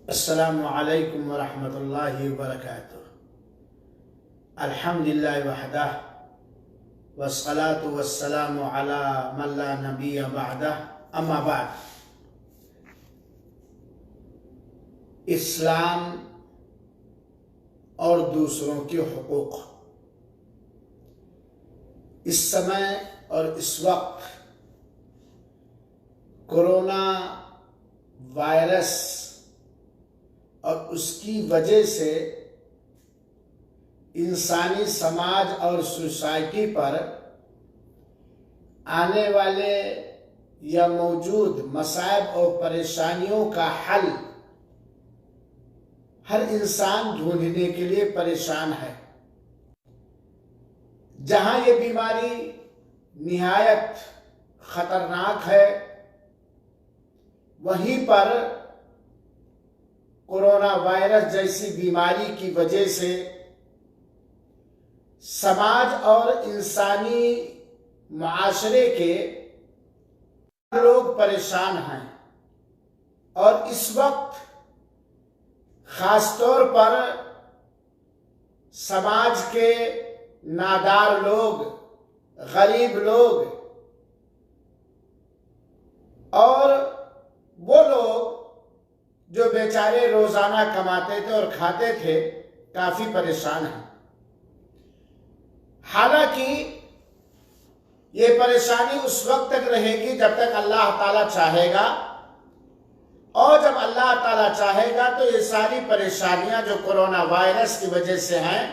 السلام علیکم ورحمۃ اللہ وبرکاتہ۔ الحمدللہ وحدہ والصلاة والسلام علی من لا نبی بعدہ، اما بعد۔ اسلام اور دوسروں کے حقوق۔ اس سمے اور اس وقت کرونا وائرس اور اس کی وجہ سے انسانی سماج اور سوسائٹی پر آنے والے یا موجود مصائب اور پریشانیوں کا حل ہر انسان ڈھونڈنے کے لیے پریشان ہے۔ جہاں یہ بیماری نہایت خطرناک ہے، وہیں پر کورونا وائرس جیسی بیماری کی وجہ سے سماج اور انسانی معاشرے کے لوگ پریشان ہیں، اور اس وقت خاص طور پر سماج کے نادار لوگ، غریب لوگ اور وہ لوگ جو بیچارے روزانہ کماتے تھے اور کھاتے تھے، کافی پریشان ہیں۔ حالانکہ یہ پریشانی اس وقت تک رہے گی جب تک اللہ تعالیٰ چاہے گا، اور جب اللہ تعالیٰ چاہے گا تو یہ ساری پریشانیاں جو کورونا وائرس کی وجہ سے ہیں،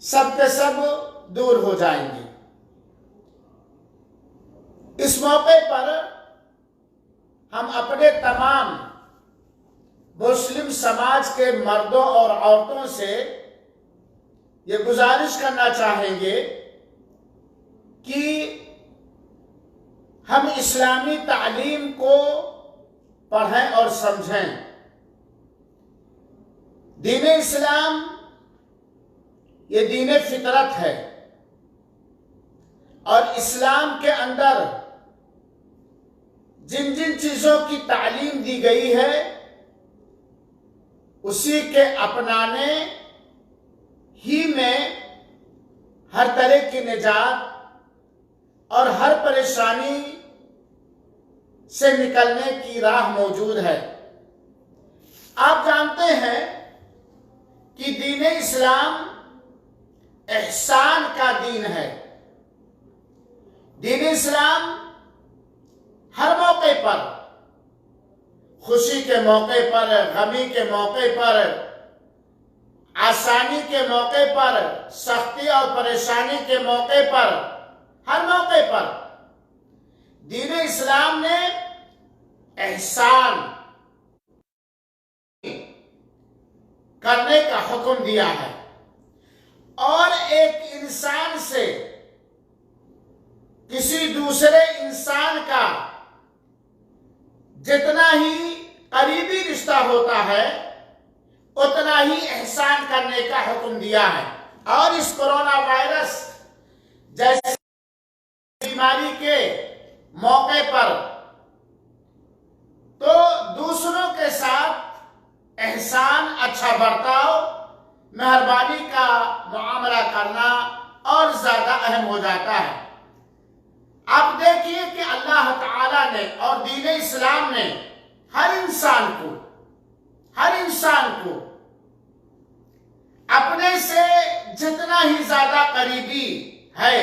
سب کے سب دور ہو جائیں گی۔ اس موقع پر ہم اپنے تمام مسلم سماج کے مردوں اور عورتوں سے یہ گزارش کرنا چاہیں گے کہ ہم اسلامی تعلیم کو پڑھیں اور سمجھیں۔ دین اسلام یہ دین فطرت ہے، اور اسلام کے اندر جن جن چیزوں کی تعلیم دی گئی ہے، اسی کے اپنانے ہی میں ہر طرح کی نجات اور ہر پریشانی سے نکلنے کی راہ موجود ہے۔ آپ جانتے ہیں کہ دین اسلام احسان کا دین ہے۔ دین اسلام ہر موقع پر، خوشی کے موقع پر، غمی کے موقع پر، آسانی کے موقع پر، سختی اور پریشانی کے موقع پر، ہر موقع پر دین اسلام نے احسان کرنے کا حکم دیا ہے، اور ایک انسان سے کسی دوسرے انسان کا جتنا ہی قریبی رشتہ ہوتا ہے، اتنا ہی احسان کرنے کا حکم دیا ہے۔ اور اس کورونا وائرس جیسی بیماری کے موقع پر تو دوسروں کے ساتھ احسان، اچھا برتاؤ، مہربانی کا معاملہ کرنا اور زیادہ اہم ہو جاتا ہے۔ آپ دیکھیے کہ اللہ تعالیٰ نے اور دین اسلام نے ہر انسان کو اپنے سے جتنا ہی زیادہ قریبی ہے،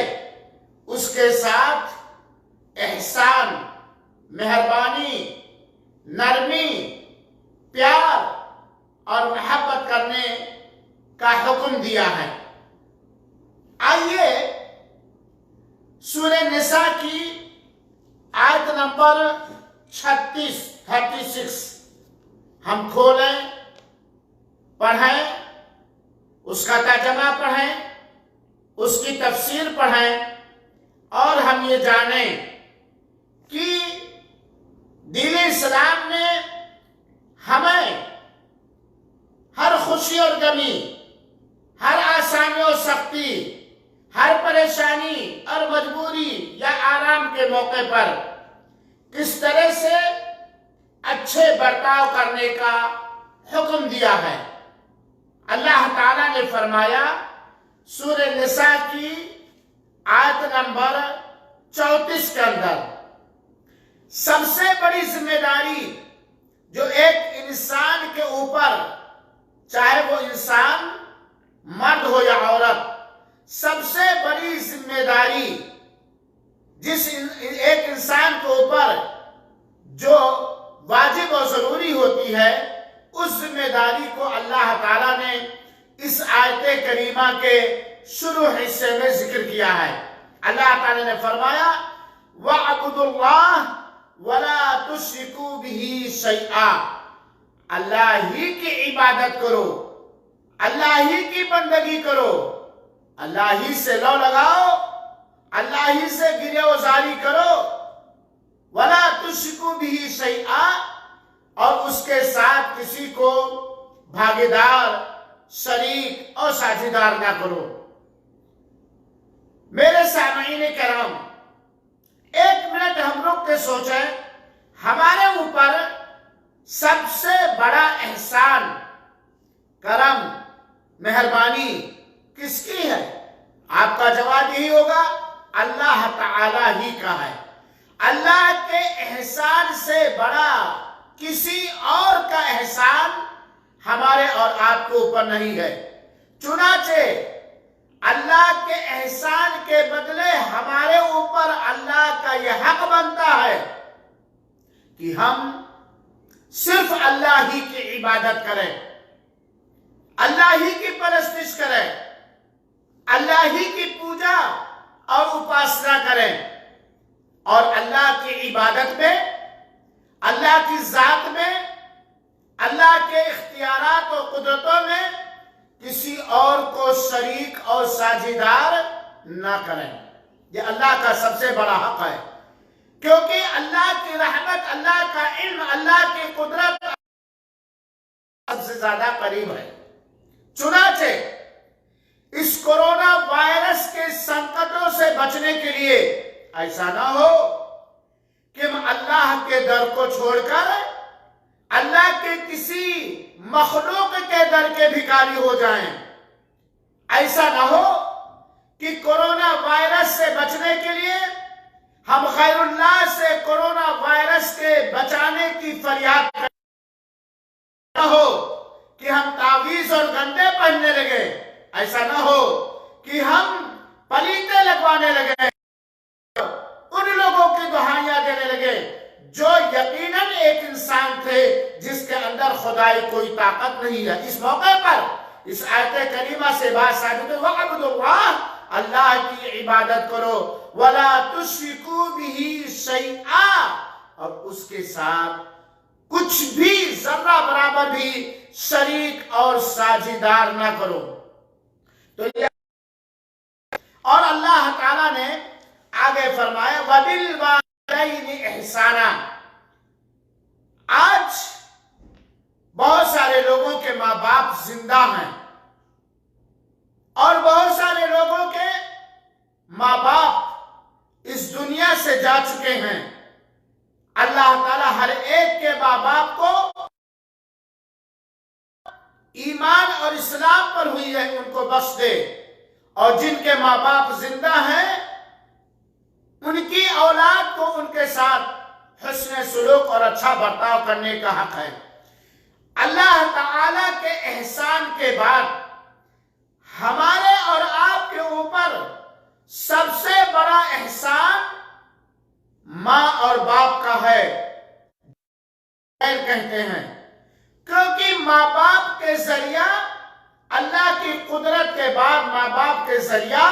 اس کے ساتھ احسان، مہربانی، نرمی، پیار اور محبت کرنے کا حکم دیا ہے۔ آئیے سورہ نساء کی آیت نمبر 36 ہم کھولیں، پڑھیں، اس کا ترجمہ پڑھیں، اس کی تفسیر پڑھیں، اور ہم یہ جانیں کہ دین اسلام نے ہمیں ہر خوشی اور غمی، ہر آسانی اور سختی، ہر پریشانی اور مجبوری یا آرام کے موقع پر کس طرح سے اچھے اچھے برتاؤ کرنے کا حکم دیا ہے۔ اللہ تعالیٰ نے فرمایا سورہ نساء کی آیت نمبر 34 کے اندر، سب سے بڑی ذمہ داری جو ایک انسان کے اوپر، چاہے وہ انسان مرد ہو یا عورت، سب سے بڑی ذمہ داری جس ایک انسان کے اوپر جو واجب و ضروری ہوتی ہے، اس ذمہ داری کو اللہ تعالیٰ نے اس آیت کریمہ کے شروع حصے میں ذکر کیا ہے۔ اللہ تعالیٰ نے فرمایا وَاعْبُدُوا اللَّهَ وَلَا تُشْرِكُوا بِهِ شَيْئًا، اللہ ہی کی عبادت کرو، اللہ ہی کی بندگی کرو، اللہ ہی سے لو لگاؤ، اللہ ہی سے گرے وزاری کرو، وَلَا تُشْرِكُوا بِهِ شَيْئًا، اور اس کے ساتھ کسی کو بھاگیدار، شریک اور ساجھیدار نہ کرو۔ میرے سامعین کرام، ایک منٹ ہم رک کے سوچیں، ہمارے اوپر سب سے بڑا احسان، کرم، مہربانی کس کی ہے؟ آپ کا جواب یہی ہوگا اللہ تعالی ہی کا ہے۔ اللہ کے احسان سے بڑا کسی اور کا احسان ہمارے اور آپ کے اوپر نہیں ہے۔ چنانچہ اللہ کے احسان کے بدلے ہمارے اوپر اللہ کا یہ حق بنتا ہے کہ ہم صرف اللہ ہی کی عبادت کریں، اللہ ہی کی پرستش کریں، اللہ ہی کی پوجا اور اپاسنا کریں، اور اللہ کی عبادت میں، اللہ کی ذات میں، اللہ کے اختیارات و قدرتوں میں کسی اور کو شریک اور ساجھیدار نہ کریں۔ یہ اللہ کا سب سے بڑا حق ہے، کیونکہ اللہ کی رحمت، اللہ کا علم، اللہ کی قدرت سب سے زیادہ قریب ہے۔ چنانچہ اس کورونا وائرس کے سنکٹوں سے بچنے کے لیے ایسا نہ ہو کہ ہم اللہ کے در کو چھوڑ کر اللہ کے کسی مخلوق کے در کے بھکاری ہو جائیں۔ ایسا نہ ہو کہ کورونا وائرس سے بچنے کے لیے ہم غیر اللہ سے کورونا وائرس کے بچانے کی فریاد کریں، نہ ہو کہ ہم تعویذ اور گندے پہننے لگے، ایسا نہ ہو کہ ہم پلیتے لگوانے لگے، ان لوگوں کی دہائیاں دینے لگے جو یقیناً ایک انسان تھے جس کے اندر خدائی کوئی طاقت نہیں ہے۔ اس موقع پر اس آیت کریمہ سے بات ثابت ہے وَاعْبُدُوا اللَّهَ، اللہ کی عبادت کرو، وَلَا تُشْرِكُوا بِهِ شَيْئًا، اور اس کے ساتھ کچھ بھی ذرہ برابر بھی شریک اور ساجھیدار نہ کرو۔ تو اور اللہ تعالیٰ نے آگے فرمایا وَبِالْوَالِدَيْنِ إِحْسَانًا۔ آج بہت سارے لوگوں کے ماں باپ زندہ ہیں، اور بہت سارے لوگوں کے ماں باپ اس دنیا سے جا چکے ہیں۔ اللہ تعالیٰ ہر ایک کے ماں باپ کو ایمان اور اسلام پر ہوئی ہے ان کو بخش دے، اور جن کے ماں باپ زندہ ہیں ان کی اولاد کو ان کے ساتھ حسن سلوک اور اچھا برتاؤ کرنے کا حق ہے۔ اللہ تعالیٰ کے احسان کے بعد ہمارے اور آپ کے اوپر سب سے بڑا احسان ماں اور باپ کا ہے کہتے ہیں، کیونکہ ماں باپ کے ذریعہ، اللہ کی قدرت کے بعد ماں باپ کے ذریعہ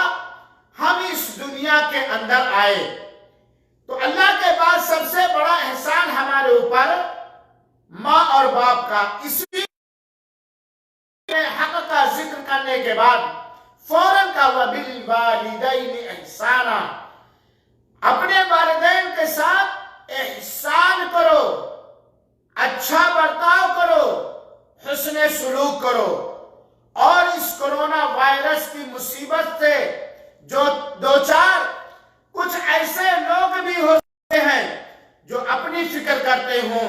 ہم اس دنیا کے اندر آئے۔ تو اللہ کے بعد سب سے بڑا احسان ہمارے اوپر ماں اور باپ کا۔ اس لیے حق کا ذکر کرنے کے بعد فوراً کا وَبِالْوَالِدَيْنِ إِحْسَانًا، اپنے والدین کے ساتھ احسان کرو، اچھا برتاؤ کرو، حسن سلوک کرو، اور اس کورونا وائرس کی مصیبت سے جو دو چار کچھ ایسے لوگ بھی ہو سکتے ہیں جو اپنی فکر کرتے ہوں،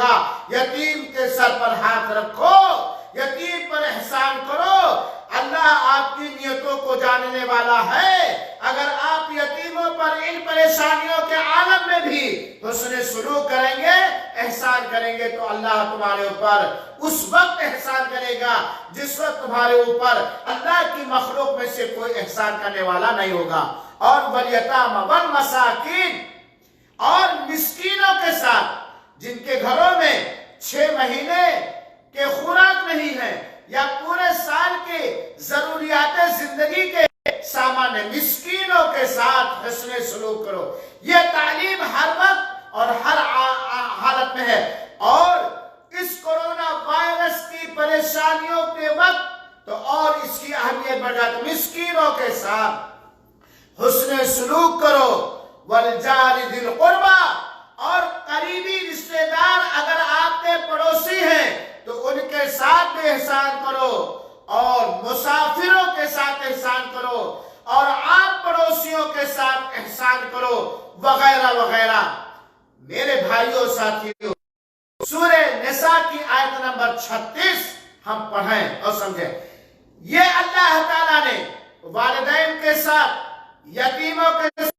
ہوگا. یتیم کے سر پر ہاتھ رکھو, یتیم پر احسان کرو. اللہ آپ کی نیتوں کو جاننے والا ہے. اگر آپ یتیموں پر ان پریشانیوں کے عالم میں بھی حسن سلوک کریں گے, احسان کریں گے, تو اللہ تمہارے اوپر اس وقت احسان کرے گا جس وقت تمہارے اوپر اللہ کی مخلوق میں سے کوئی احسان کرنے والا نہیں ہوگا. اور والیتامی والمساکین, اور مسکینوں کے ساتھ جن کے گھروں میں 6 مہینے کے خوراک نہیں ہے یا پورے سال کے ضروریات زندگی کے سامان ہے, مسکینوں کے ساتھ حسن سلوک کرو. یہ تعلیم ہر وقت اور ہر حالت میں ہے. اور اس کورونا وائرس کی پریشانیوں کے وقت تو اور اس کی اہمیت بڑھ جاتی ہے. مسکینوں کے ساتھ حسن سلوک کرو. والجار ذی القربی, اور قریبی رشتہ دار اگر آپ کے پڑوسی ہیں تو ان کے ساتھ بھی احسان کرو, اور مسافروں کے ساتھ احسان کرو, اور آپ پڑوسیوں کے ساتھ احسان کرو, وغیرہ وغیرہ. میرے بھائیوں ساتھیوں, سورہ نساء کی آیت نمبر 36 ہم پڑھیں اور سمجھیں. یہ اللہ تعالیٰ نے والدین کے ساتھ, یتیموں کے ساتھ,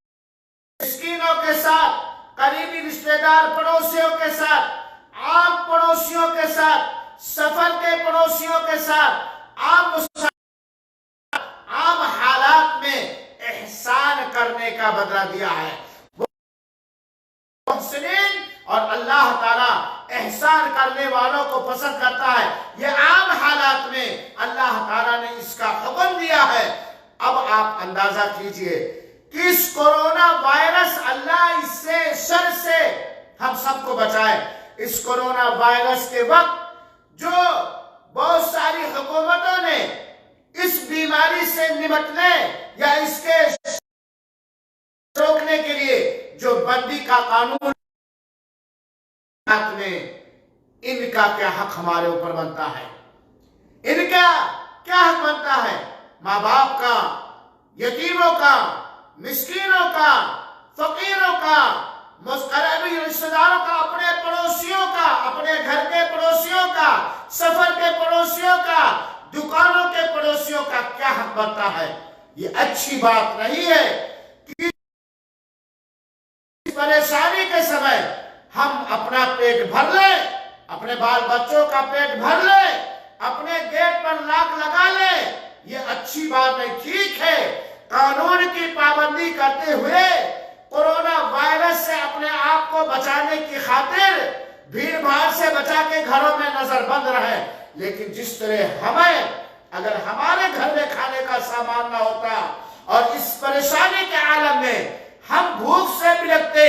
مسکینوں کے ساتھ, قریبی رشتہ دار پڑوسیوں کے ساتھ, عام پڑوسیوں کے ساتھ, سفر کے پڑوسیوں کے ساتھ, عام حالات میں احسان کرنے کا بدلہ دیا ہے. محسنین, اور اللہ تعالیٰ احسان کرنے والوں کو پسند کرتا ہے. یہ عام حالات میں اللہ تعالیٰ نے اس کا حکم دیا ہے. اب آپ اندازہ کیجئے کہ اس کورونا وائرس, اللہ اس سے شر سے ہم سب کو بچائے. اس کورونا وائرس کے وقت جو بہت ساری حکومتوں نے اس بیماری سے نمٹنے یا اس کے روکنے کے لیے جو بندی کا قانون میں, ان کا کیا حق ہمارے اوپر بنتا ہے؟ ان کا کیا حق بنتا ہے؟ ماں باپ کا, یتیموں کا, مسکینوں کا, فقیروں کا, قریبی رشتہ داروں کا, اپنے پڑوسیوں کا, اپنے گھر کے پڑوسیوں کا, سفر کے پڑوسیوں کا, دکانوں کے پڑوسیوں کا کیا حق بنتا ہے؟ یہ اچھی بات نہیں ہے کہ اس پریشانی کے سمے ہم اپنا پیٹ بھر لیں, اپنے بال بچوں کا پیٹ بھر لیں, اپنے گیٹ پر لاک لگا لیں. یہ اچھی بات نہیں. ٹھیک ہے, قانون کی پابندی کرتے ہوئے کورونا وائرس سے اپنے آپ کو بچانے کی خاطر بھیڑ بھاڑ سے بچا کے گھروں میں نظر بند رہے. لیکن جس طرح ہمیں, اگر ہمارے گھر میں کھانے کا سامان نہ ہوتا اور اس پریشانی کے عالم میں ہم بھوک سے بلکتے,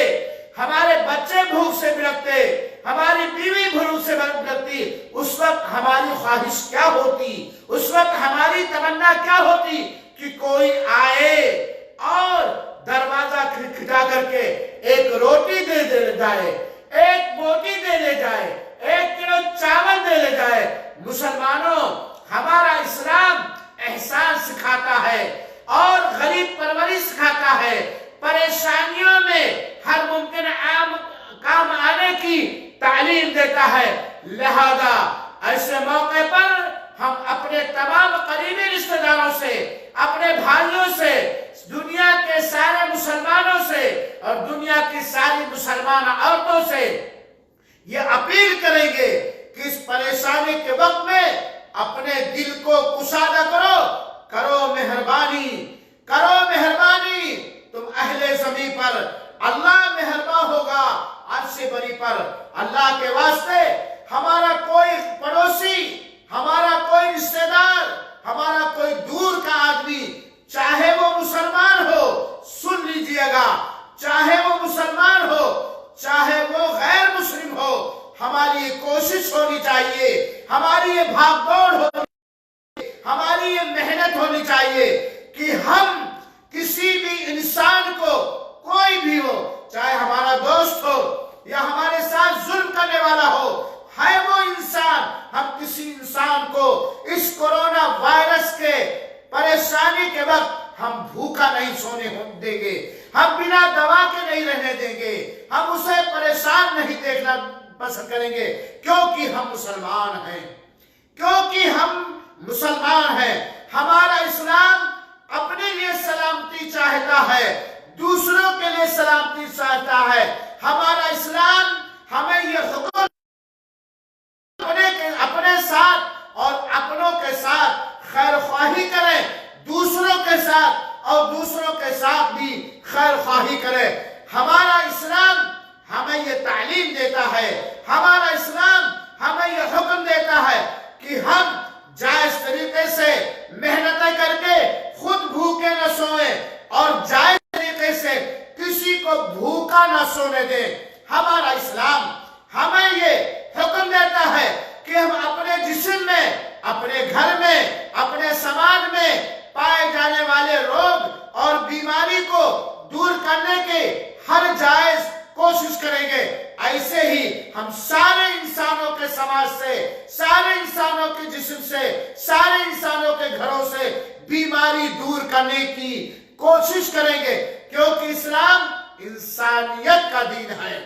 ہمارے بچے بھوک سے بلکتے, ہماری بیوی بھوک سے بلکتی, اس وقت ہماری خواہش کیا ہوتی, اس وقت ہماری تمنا کیا ہوتی کہ کوئی آئے اور دروازہ کھٹکھٹا کر کے ایک روٹی دے جائے, ایک بوٹی دے لے جائے, 1 کلو چاول دے لے جائے. مسلمانوں, ہمارا اسلام احسان سکھاتا ہے اور غریب پروری سکھاتا ہے, پریشانیوں میں ہر ممکن کام آنے کی تعلیم دیتا ہے. لہذا ایسے موقع پر ہم اپنے تمام قریبی رشتہ داروں سے, اپنے بھائیوں سے, دنیا کے سارے مسلمانوں سے اور دنیا کی ساری مسلمان عورتوں سے یہ اپیل کریں گے کہ اس پریشانی کے وقت میں اپنے دل کو کشادہ کرو مہربانی, کرو مہربانی. تم اہل زمین پر اللہ مہربان ہوگا عرش بری پر. اللہ کے واسطے ہمارا کوئی پڑوسی, ہمارا کوئی رشتہ دار, ہمارا کوئی دور کا آدمی, چاہے وہ مسلمان ہو, سن لیجئے گا, چاہے وہ مسلمان ہو, چاہے وہ غیر مسلم ہو, ہماری یہ کوشش ہونی چاہیے, ہماری یہ بھاگ دوڑ ہونی چاہیے, ہماری یہ محنت ہونی چاہیے کہ ہم کسی بھی انسان کو, کوئی بھی ہو, چاہے ہمارا دوست ہو یا ہمارے ساتھ ظلم کرنے والا ہو, ہے وہ انسان, ہم کسی انسان کو اس کورونا وائرس کے پریشانی کے وقت ہم بھوکا نہیں سونے دیں گے, ہم بنا دوا کے نہیں رہنے دیں گے, ہم اسے پریشان مسلمان نہیں دیکھنا پسند کریں گے، کیونکہ ہم مسلمان ہیں، کیونکہ ہم مسلمان ہیں۔ ہمارا اسلام اپنے لیے سلامتی چاہتا ہے، دوسروں کے لیے سلامتی چاہتا ہے۔ ہمارا اسلام ہمیں یہ حکم اپنے ساتھ اور اپنوں کے ساتھ خیر خواہی کریں، دوسروں کے ساتھ اور دوسروں کے ساتھ بھی خیر خواہی کریں۔ ہمارا اسلام ہمیں یہ تعلیم دیتا ہے، ہمارا اسلام ہمیں یہ حکم دیتا ہے کہ ہم جائز طریقے سے محنتیں کر کے خود بھوکے نہ سوئیں اور جائز طریقے سے کسی کو بھوکا نہ سونے دیں۔ ہمارا اسلام ہمیں یہ حکم دیتا ہے کہ ہم اپنے جسم میں، اپنے گھر میں، اپنے سماج میں پائے جانے والے روگ اور بیماری کو دور کرنے کے ہر جائز کوشش کریں گے۔ ایسے ہی ہم سارے انسانوں کے سماج سے، سارے انسانوں کے جسم سے، سارے انسانوں کے گھروں سے بیماری دور کرنے کی کوشش کریں گے، کیونکہ اسلام انسانیت کا دین ہے۔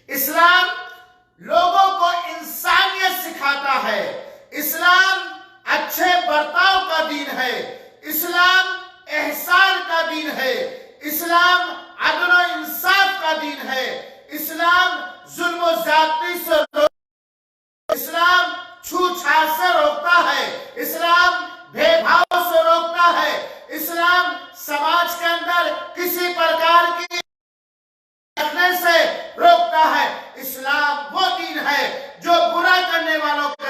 اسلام لوگوں کو انسانیت سکھاتا ہے، اسلام اچھے برتاؤ کا دین ہے، اسلام احسان کا دین ہے، اسلام عدل و انصاف کا دین ہے، اسلام ظلم و زیادتی سے اسلام چھوت چھات سے روکتا ہے، اسلام بھید بھاؤ سے روکتا ہے، اسلام سماج کے اندر کسی پرکار کی رکھنے سے روکتا ہے۔ اسلام وہ دین ہے جو برا کرنے والوں کے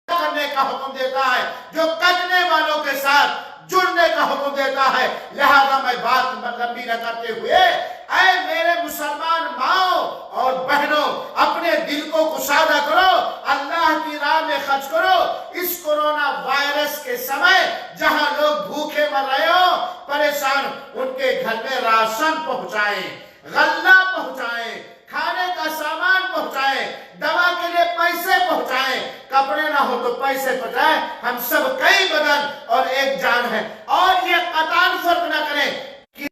کرنے کا حکم دیتا ہے، جو کرنے والوں کے ساتھ جڑنے کا حکم دیتا ہے۔ لہذا میں بات لمبی نہ کرتے ہوئے، اے میرے مسلمان ماؤں اور بہنوں، اپنے دل کو کشادہ کرو، اللہ کی راہ میں خرچ کرو۔ اس کورونا وائرس کے سمے جہاں لوگ بھوکے مر رہے ہو، پریشان، ان کے گھر میں راشن پہنچائیں، غلہ پہنچائیں، کھانے کا سامان پہنچائیں، دوا کے لیے پیسے پہنچائیں، کپڑے نہ ہو تو پیسے پہنچائیں۔ ہم سب کئی بدن اور ایک جان ہیں، اور یہ قطعاً فرق نہ کریں کہ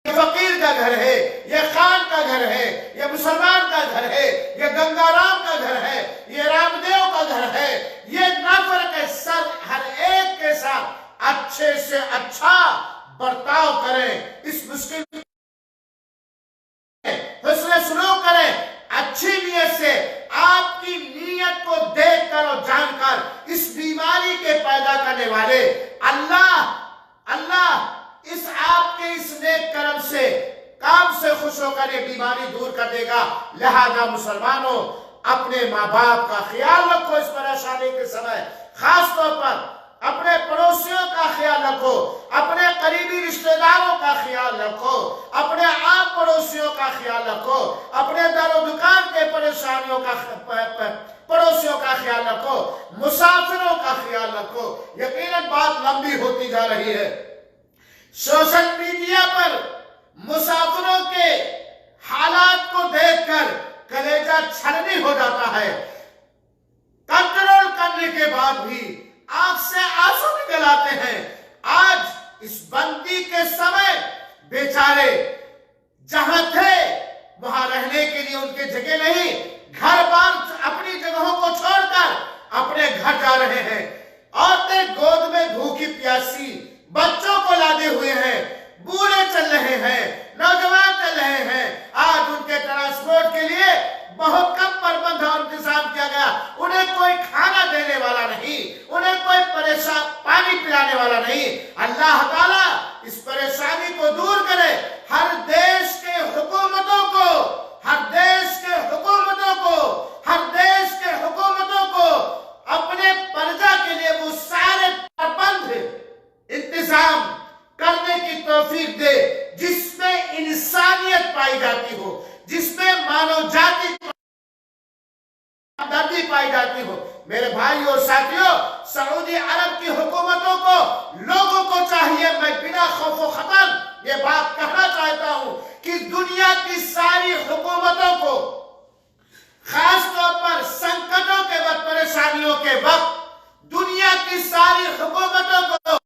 یہ فقیر کا گھر ہے، یہ خان کا گھر ہے، یہ مسلمان کا گھر ہے، یہ گنگا رام کا گھر ہے، یہ رام دیو کا گھر ہے۔ یہ نہ فرق ہے، سب ہر ایک کے ساتھ اچھے سے اچھا برتاؤ کریں، اس مشکل حسن سلوک کریں، اچھی نیت سے۔ آپ کی نیت کو دیکھ کر اور جان کر اس بیماری کے پیدا کرنے والے اللہ اس آپ کے اس نیک کرم سے کام سے خوش ہو کر یہ بیماری دور کر دے گا۔ لہذا مسلمانوں، اپنے ماں باپ کا خیال رکھو اس پریشانی کے سمے، خاص طور پر اپنے پڑوسیوں کا خیال رکھو، اپنے قریبی رشتہ داروں کا خیال رکھو، اپنے عام پڑوسیوں کا خیال رکھو، اپنے در و دکان کے پریشانیوں کا پڑوسیوں کا خیال رکھو، مسافروں کا خیال رکھو۔ یقیناً بات لمبی ہوتی جا رہی ہے، سوشل میڈیا پر مسافروں کے حالات کو دیکھ کر کلیجہ چھلنی ہو جاتا ہے، کنٹرول کرنے کے بعد بھی آنکھ سے آنسو نکل آتے ہیں۔ آج اس بندی کے سمے بیچارے جہاں تھے وہاں رہنے کے لیے ان کے جگہ نہیں، گھر بار اپنی جگہوں کو چھوڑ کر اپنے گھر جا رہے ہیں۔ عورتیں گود میں بھوکی پیاسی بچوں کو لادے ہوئے ہیں، بوڑھے چل رہے ہیں، نوجوان چل رہے ہیں۔ آج ان کے ٹرانسپورٹ کے لیے بہت کم پربند اور انتظام کیا گیا، انہیں کوئی کھانا دینے والا نہیں، انہیں کوئی پریشان پانی پلانے والا نہیں۔ اللہ تعالیٰ اس پریشانی کو دور کرے، ہر دیش کے حکومتوں کو، ہر دیش کے حکومتوں کو، ہر دیش کے حکومتوں کو اپنے پرجا کے لیے وہ سارے پربند انتظام کرنے کی توفیق دے جس میں انسانیت پائی جاتی ہو، جس میں مانو جاتی ہمدردی پائی جاتی ہو۔ میرے بھائی اور ساتھیوں، سعودی عرب کی حکومتوں کو، لوگوں کو چاہیے، میں بنا خوف و خطر یہ بات کہنا چاہتا ہوں کہ دنیا کی ساری حکومتوں کو، خاص طور پر سنکٹوں کے وقت، پریشانیوں کے وقت، دنیا کی ساری حکومتوں کو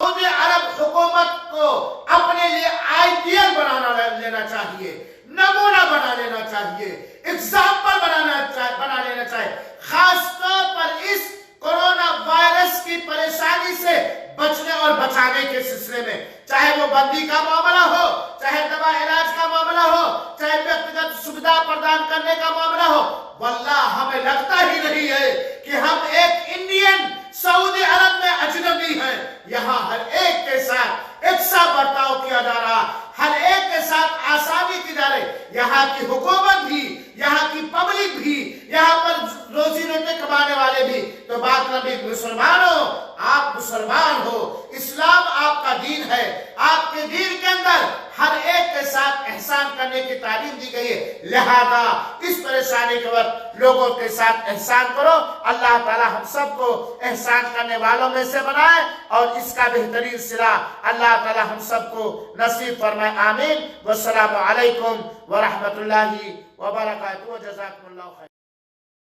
سعودی عرب حکومت کو اپنے لیے آئیڈیل بنانا لینا چاہیے، نمونہ بنا لینا چاہیے، اگزامپل بنا لینا چاہیے، خاص طور پر اس کورونا وائرس کی پریشانی سے بچنے اور بچانے کے سلسلے میں، چاہے وہ بندی کا معاملہ ہو، چاہے دوا علاج کا معاملہ ہو، چاہے ویکتیگت سویدھا پردان کرنے کا معاملہ ہو، واللہ ہمیں لگتا ہی نہیں ہے کہ ہم ایک انڈین سعودی عرب میں اجنبی ہیں۔ یہاں ہر ایک کے ساتھ یکساں برتاؤ کیا جا رہا، ہر ایک کے ساتھ آسانی کی جا رہی، یہاں کی حکومت بھی، یہاں کی پبلک بھی، یہاں پر روزی روٹی کمانے والے بھی۔ تو بات نبی مسلمانوں، آپ مسلمان ہو، اسلام آپ کا دین ہے، آپ کے دین کے اندر ہر ایک کے ساتھ احسان کرنے کی تعلیم دی گئی ہے، لہذا اس پریشانی کے وقت لوگوں کے ساتھ احسان کرو۔ اللہ تعالی ہم سب کو احسان کرنے والوں میں سے بنائے اور اس کا بہترین صلہ اللہ تعالی ہم سب کو نصیب فرمائے، آمین۔ والسلام علیکم ورحمۃ اللہ وبرکاتہ، جزاکم اللہ خیر۔